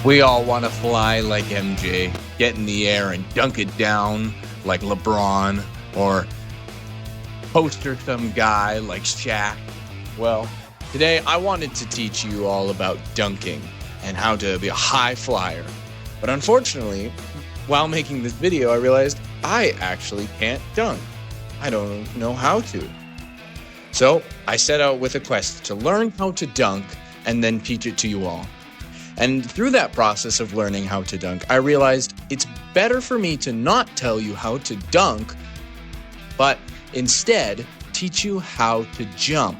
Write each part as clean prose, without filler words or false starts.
We all want to fly like MJ, get in the air and dunk it down like LeBron, or poster some guy like Shaq. Well, today I wanted to teach you all about dunking and how to be a high flyer. But unfortunately, while making this video, I realized I actually can't dunk. I don't know how to. So I set out with a quest to learn how to dunk and then teach it to you all. And through that process of learning how to dunk, I realized it's better for me to not tell you how to dunk, but instead teach you how to jump.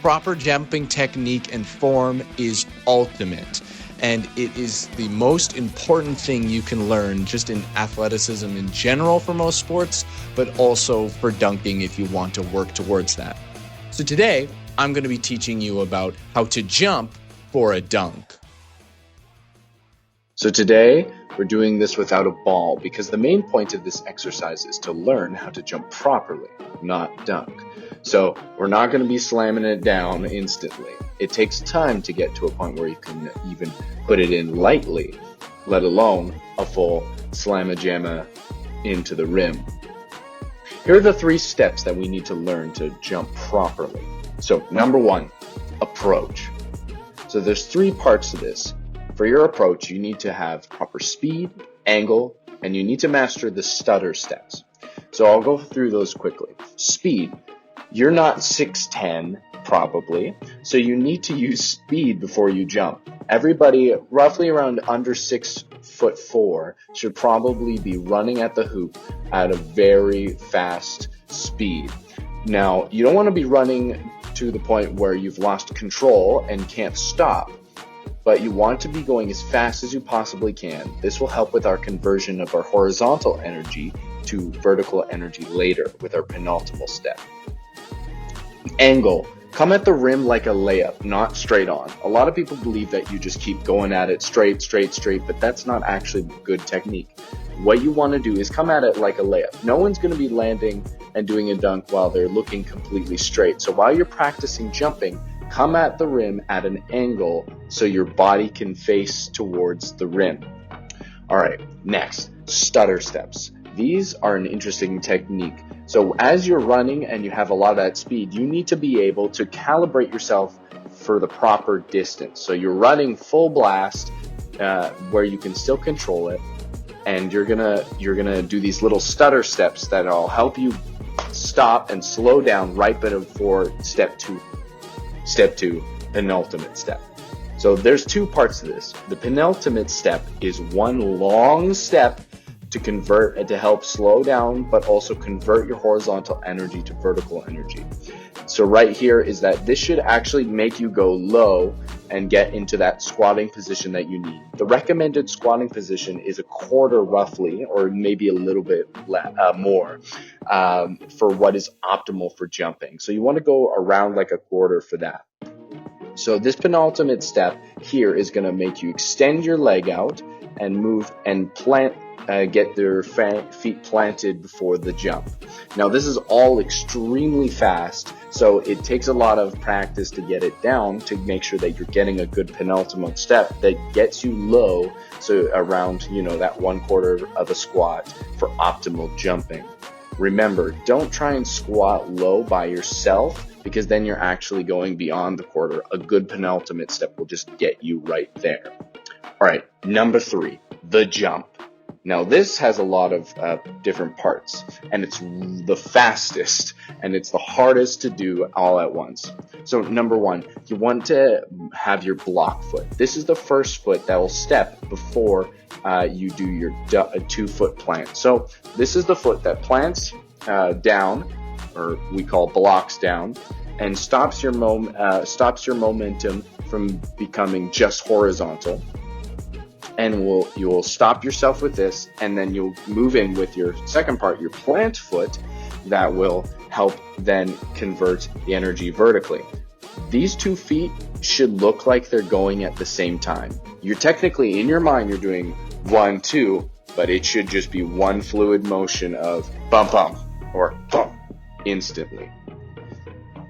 Proper jumping technique and form is ultimate, and it is the most important thing you can learn just in athleticism in general for most sports, but also for dunking if you want to work towards that. So today, I'm going to be teaching you about how to jump for a dunk. So today, we're doing this without a ball because the main point of this exercise is to learn how to jump properly, not dunk. So we're not going to be slamming it down instantly. It takes time to get to a point where you can even put it in lightly, let alone a full slamma-jamma into the rim. Here are the 3 steps that we need to learn to jump properly. So number 1, approach. So there's 3 parts to this. For your approach, you need to have proper speed, angle, and you need to master the stutter steps. So I'll go through those quickly. Speed. You're not 6'10", probably, so you need to use speed before you jump. Everybody roughly around under 6'4" should probably be running at the hoop at a very fast speed. Now, you don't want to be running to the point where you've lost control and can't stop, but you want to be going as fast as you possibly can. This will help with our conversion of our horizontal energy to vertical energy later with our penultimate step. Angle. Come at the rim like a layup, not straight on. A lot of people believe that you just keep going at it straight, but that's not actually good technique. What you want to do is come at it like a layup. No one's going to be landing and doing a dunk while they're looking completely straight. So while you're practicing jumping, come at the rim at an angle so your body can face towards the rim. All right, next, stutter steps. These are an interesting technique. So as you're running and you have a lot of that speed, you need to be able to calibrate yourself for the proper distance. So you're running full blast where you can still control it, and you're gonna do these little stutter steps that'll help you stop and slow down right before step 2, penultimate step. So there's 2 parts to this. The penultimate step is one long step to convert and to help slow down, but also convert your horizontal energy to vertical energy. So right here is that this should actually make you go low and get into that squatting position that you need. The recommended squatting position is a quarter roughly, or maybe a little bit more, for what is optimal for jumping. So you want to go around like a quarter for that. So this penultimate step here is going to make you extend your leg out and move and get their feet planted before the jump. Now this is all extremely fast, so it takes a lot of practice to get it down to make sure that you're getting a good penultimate step that gets you low, so around that 1/4 of a squat for optimal jumping. Remember, don't try and squat low by yourself, because then you're actually going beyond the quarter. A good penultimate step will just get you right there. All right, number 3, the jump. Now this has a lot of different parts, and it's the fastest and it's the hardest to do all at once. So number 1, you want to have your block foot. This is the first foot that will step before you do your 2-foot plant. So this is the foot that plants down, or we call blocks down, and stops your momentum from becoming just horizontal. And you will stop yourself with this, and then you'll move in with your second part, your plant foot, that will help then convert the energy vertically. These 2 feet should look like they're going at the same time. You're technically, in your mind, you're doing 1, 2, but it should just be one fluid motion of bump, bump, or bump instantly.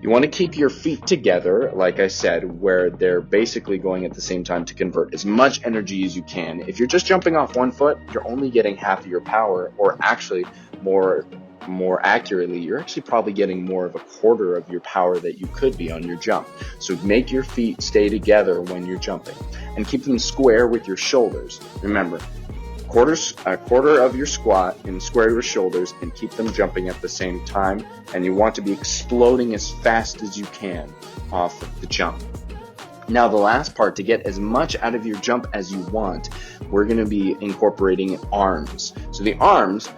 You want to keep your feet together, like I said, where they're basically going at the same time to convert as much energy as you can. If you're just jumping off one foot, you're only getting half of your power, or actually more accurately, you're actually probably getting more of a quarter of your power that you could be on your jump. So make your feet stay together when you're jumping and keep them square with your shoulders. Remember, a quarter of your squat and square your shoulders, and keep them jumping at the same time. And you want to be exploding as fast as you can off of the jump. Now, the last part, to get as much out of your jump as you want, we're going to be incorporating arms. So the arms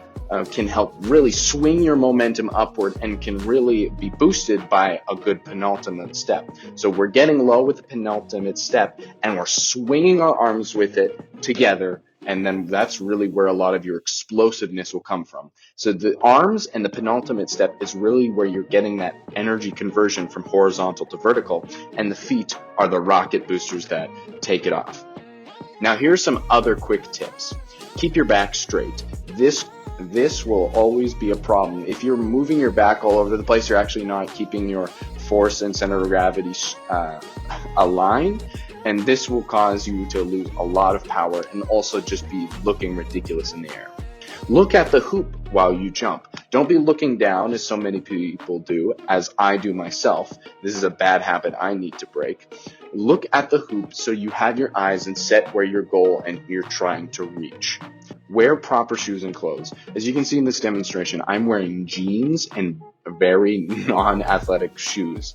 can help really swing your momentum upward and can really be boosted by a good penultimate step. So we're getting low with the penultimate step and we're swinging our arms with it together, and then that's really where a lot of your explosiveness will come from. So the arms and the penultimate step is really where you're getting that energy conversion from horizontal to vertical, and the feet are the rocket boosters that take it off. Now here's some other quick tips. Keep your back straight. This will always be a problem. If you're moving your back all over the place, you're actually not keeping your force and center of gravity aligned, and this will cause you to lose a lot of power and also just be looking ridiculous in the air. Look at the hoop while you jump. Don't be looking down as so many people do, as I do myself. This is a bad habit I need to break. Look at the hoop so you have your eyes and set where your goal and you're trying to reach. Wear proper shoes and clothes. As you can see in this demonstration, I'm wearing jeans and very non-athletic shoes.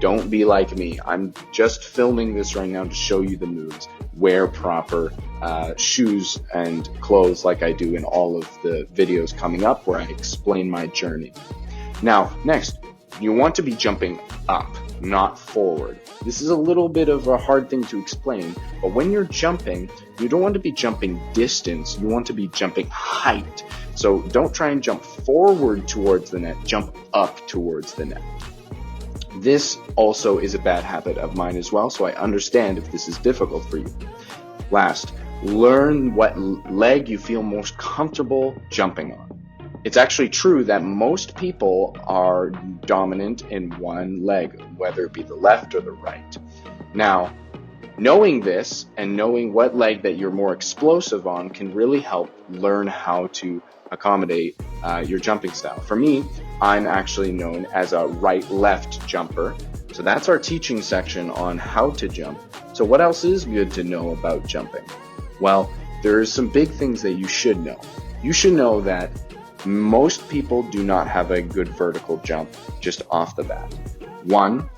Don't be like me. I'm just filming this right now to show you the moves. Wear proper shoes and clothes like I do in all of the videos coming up where I explain my journey. Now, next, you want to be jumping up, not forward. This is a little bit of a hard thing to explain, but when you're jumping, you don't want to be jumping distance, you want to be jumping height. So don't try and jump forward towards the net, jump up towards the net. This also is a bad habit of mine as well, so I understand if this is difficult for you. Last, learn what leg you feel most comfortable jumping on. It's actually true that most people are dominant in one leg, whether it be the left or the right. Now, knowing this and knowing what leg that you're more explosive on can really help learn how to accommodate your jumping style. For me, I'm actually known as a right-left jumper. So that's our teaching section on how to jump. So what else is good to know about jumping? Well, there's some big things that you should know. You should know that most people do not have a good vertical jump just off the bat. One,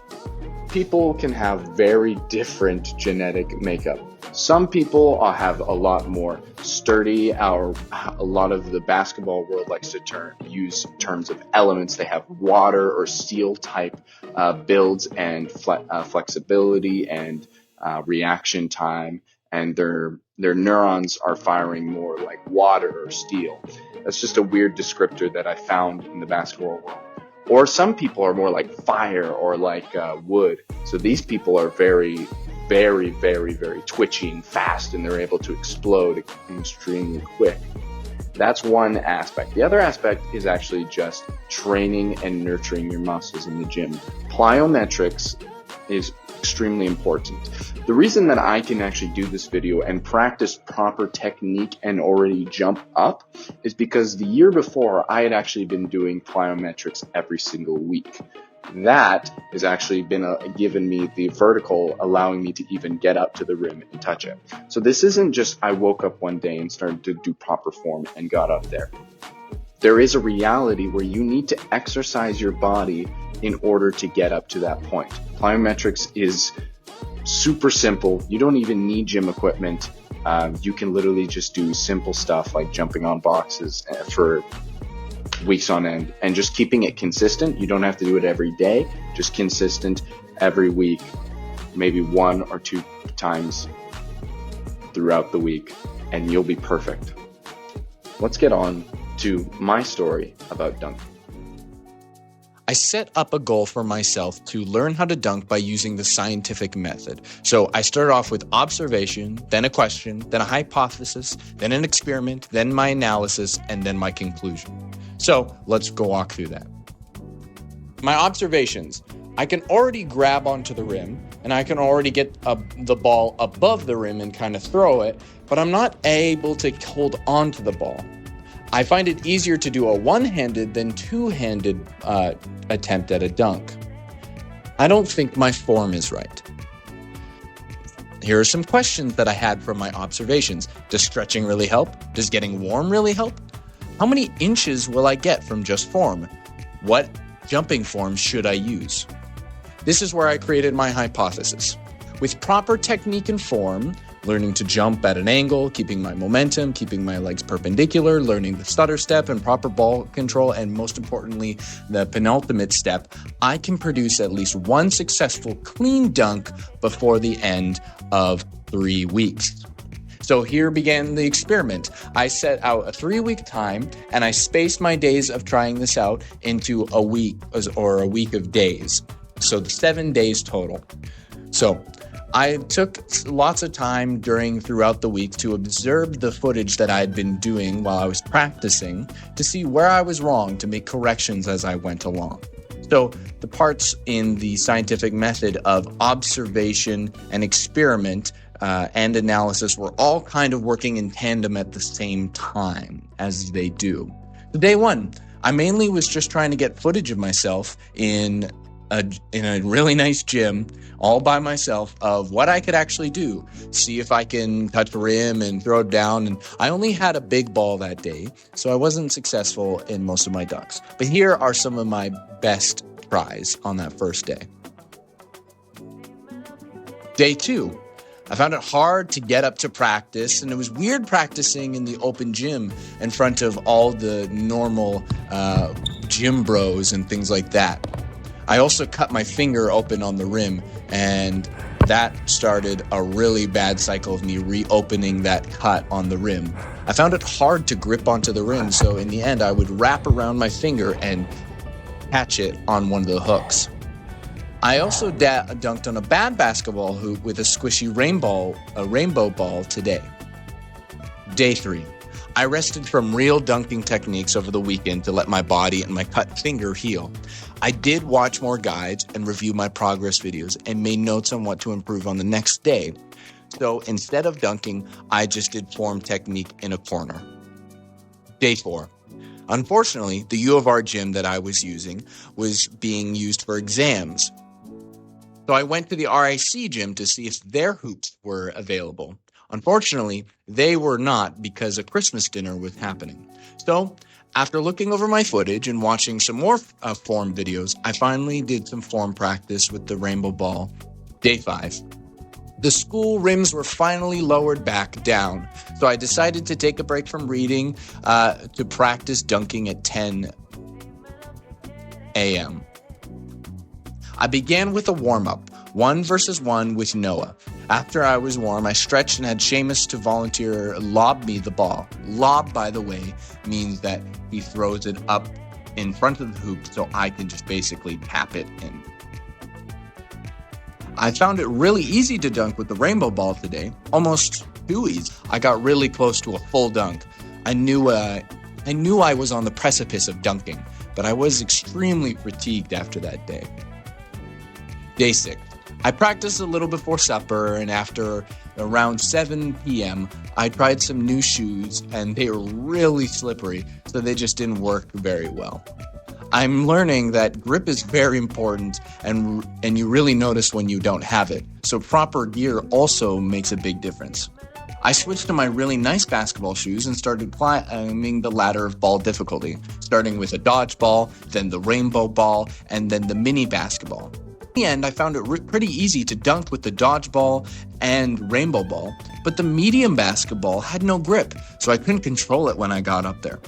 people can have very different genetic makeup. Some people have a lot more sturdy, or a lot of the basketball world likes to use terms of elements. They have water or steel type builds and flexibility and reaction time, and their neurons are firing more like water or steel. That's just a weird descriptor that I found in the basketball world. Or some people are more like fire or like wood. So these people are very, very, very, very twitchy and fast, and they're able to explode extremely quick. That's one aspect. The other aspect is actually just training and nurturing your muscles in the gym. Plyometrics is extremely important. The reason that I can actually do this video and practice proper technique and already jump up is because the year before I had actually been doing plyometrics every single week. That has actually been given me the vertical, allowing me to even get up to the rim and touch it. So this isn't just I woke up one day and started to do proper form and got up there. There is a reality where you need to exercise your body in order to get up to that point. Plyometrics is super simple. You don't even need gym equipment. You can literally just do simple stuff like jumping on boxes for weeks on end and just keeping it consistent. You don't have to do it every day, just consistent every week, maybe 1 or 2 times throughout the week, and you'll be perfect. Let's get on to my story about dunking. I set up a goal for myself to learn how to dunk by using the scientific method. So I started off with observation, then a question, then a hypothesis, then an experiment, then my analysis, and then my conclusion. So let's go walk through that. My observations. I can already grab onto the rim and I can already get the ball above the rim and kind of throw it, but I'm not able to hold onto the ball. I find it easier to do a one-handed than two-handed attempt at a dunk. I don't think my form is right. Here are some questions that I had from my observations. Does stretching really help? Does getting warm really help? How many inches will I get from just form? What jumping form should I use? This is where I created my hypothesis. With proper technique and form, learning to jump at an angle, keeping my momentum, keeping my legs perpendicular, learning the stutter step and proper ball control, and most importantly, the penultimate step, I can produce at least one successful clean dunk before the end of 3 weeks. So here began the experiment. I set out a 3-week time and I spaced my days of trying this out into a week or a week of days. So 7 days total. So I took lots of time throughout the week to observe the footage that I had been doing while I was practicing to see where I was wrong, to make corrections as I went along. So the parts in the scientific method of observation and experiment and analysis were all kind of working in tandem at the same time, as they do. So day one, I mainly was just trying to get footage of myself in a really nice gym all by myself of what I could actually do, see if I can touch the rim and throw it down. And I only had a big ball that day, so I wasn't successful in most of my dunks. But here are some of my best tries on that first day. Day two, I found it hard to get up to practice, and it was weird practicing in the open gym in front of all the normal gym bros and things like that. I also cut my finger open on the rim, and that started a really bad cycle of me reopening that cut on the rim. I found it hard to grip onto the rim, so in the end I would wrap around my finger and catch it on one of the hooks. I also dunked on a bad basketball hoop with a squishy rainbow ball today. Day 3. I rested from real dunking techniques over the weekend to let my body and my cut finger heal. I did watch more guides and review my progress videos and made notes on what to improve on the next day. So instead of dunking, I just did form technique in a corner. Day 4. Unfortunately, the U of R gym that I was using was being used for exams. So I went to the RIC gym to see if their hoops were available. Unfortunately, they were not because a Christmas dinner was happening. So after looking over my footage and watching some more form videos, I finally did some form practice with the rainbow ball. Day 5. The school rims were finally lowered back down, so I decided to take a break from reading to practice dunking at 10 a.m. I began with a warm-up, 1 versus 1 with Noah. After I was warm, I stretched and had Seamus to volunteer lob me the ball. Lob, by the way, means that he throws it up in front of the hoop so I can just basically tap it in. I found it really easy to dunk with the rainbow ball today, almost too easy. I got really close to a full dunk. I knew I was on the precipice of dunking, but I was extremely fatigued after that day. Day 6. I practiced a little before supper, and after around 7 p.m., I tried some new shoes, and they were really slippery, so they just didn't work very well. I'm learning that grip is very important, and you really notice when you don't have it, so proper gear also makes a big difference. I switched to my really nice basketball shoes and started climbing the ladder of ball difficulty, starting with a dodgeball, then the rainbow ball, and then the mini basketball. In the end, I found it pretty easy to dunk with the dodgeball and rainbow ball, but the medium basketball had no grip, so I couldn't control it when I got up there.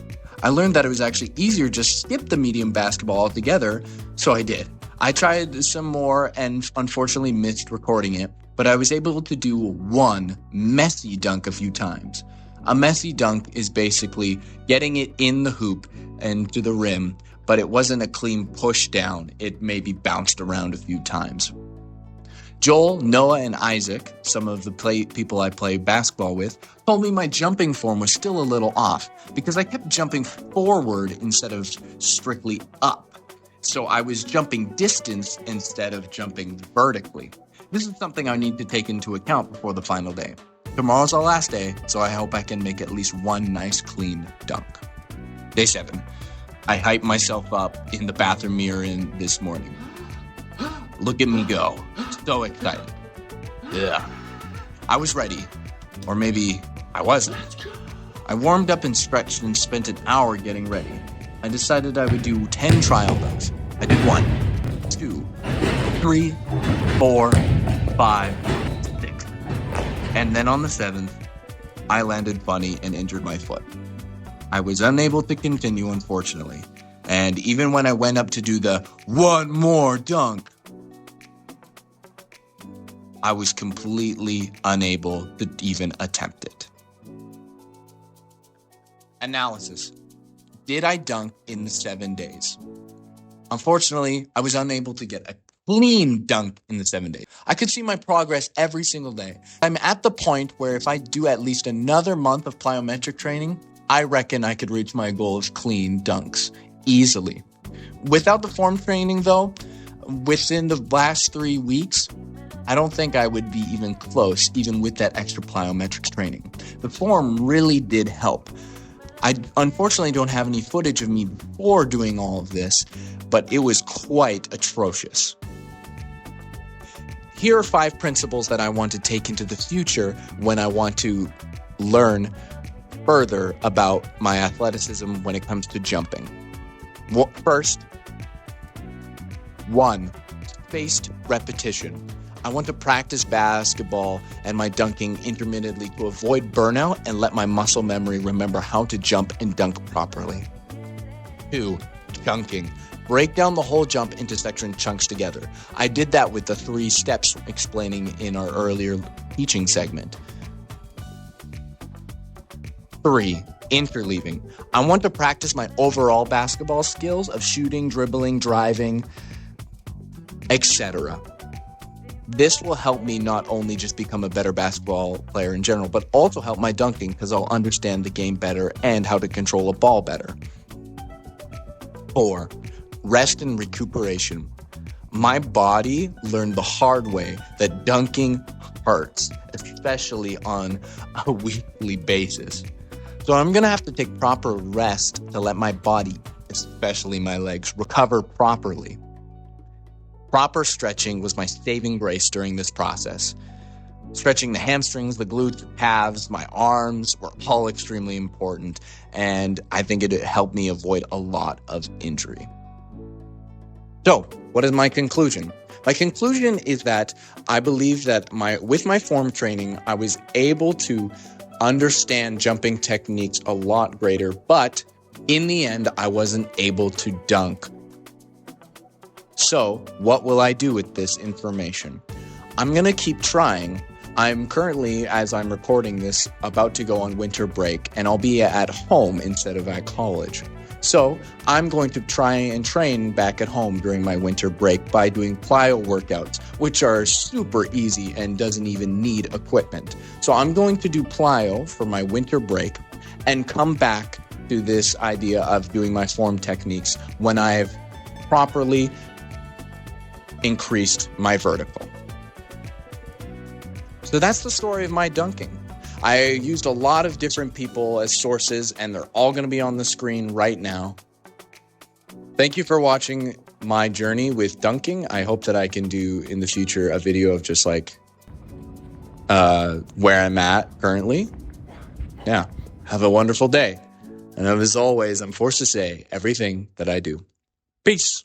I learned that it was actually easier to just skip the medium basketball altogether, so I did. I tried some more and unfortunately missed recording it, but I was able to do one messy dunk a few times. A messy dunk is basically getting it in the hoop and to the rim, but it wasn't a clean push down. It maybe bounced around a few times. Joel, Noah, and Isaac, some of the people I play basketball with, told me my jumping form was still a little off because I kept jumping forward instead of strictly up. So I was jumping distance instead of jumping vertically. This is something I need to take into account before the final day. Tomorrow's our last day, so I hope I can make at least one nice clean dunk. Day 7. I hyped myself up in the bathroom mirror this morning. Look at me go. So excited. Yeah. I was ready. Or maybe I wasn't. I warmed up and stretched and spent an hour getting ready. I decided I would do 10 trial dunks. I did 1, 2, 3, 4, 5, 6. And then on the 7th, I landed funny and injured my foot. I was unable to continue, unfortunately. And even when I went up to do the one more dunk, I was completely unable to even attempt it. Analysis. Did I dunk in the 7 days? Unfortunately, I was unable to get a clean dunk in the 7 days. I could see my progress every single day. I'm at the point where if I do at least another month of plyometric training, I reckon I could reach my goal of clean dunks easily. Without the form training though, within the last 3 weeks, I don't think I would be even close, even with that extra plyometrics training. The form really did help. I unfortunately don't have any footage of me before doing all of this, but it was quite atrocious. Here are 5 principles that I want to take into the future when I want to learn further about my athleticism when it comes to jumping. First, 1, spaced repetition. I want to practice basketball and my dunking intermittently to avoid burnout and let my muscle memory remember how to jump and dunk properly. 2, chunking. Break down the whole jump into section chunks together. I did that with the 3 steps explaining in our earlier teaching segment. 3, interleaving. I want to practice my overall basketball skills of shooting, dribbling, driving, etc. This will help me not only just become a better basketball player in general, but also help my dunking because I'll understand the game better and how to control a ball better. 4, rest and recuperation. My body learned the hard way that dunking hurts, especially on a weekly basis. So I'm going to have to take proper rest to let my body, especially my legs, recover properly. Proper stretching was my saving grace during this process. Stretching the hamstrings, the glutes, the calves, my arms were all extremely important, and I think it helped me avoid a lot of injury. So, what is my conclusion? My conclusion is that I believe that with my form training, I was able to understand jumping techniques a lot greater, but in the end, I wasn't able to dunk. So, what will I do with this information? I'm going to keep trying. I'm currently, as I'm recording this, about to go on winter break, and I'll be at home instead of at college. So, I'm going to try and train back at home during my winter break by doing plyo workouts, which are super easy and doesn't even need equipment. So, I'm going to do plyo for my winter break and come back to this idea of doing my form techniques when I've properly increased my vertical. So that's the story of my dunking. I used a lot of different people as sources, and they're all going to be on the screen right now. Thank you for watching my journey with dunking. I hope that I can do in the future a video of just like where I'm at currently. Yeah, have a wonderful day. And as always, I'm forced to say everything that I do. Peace.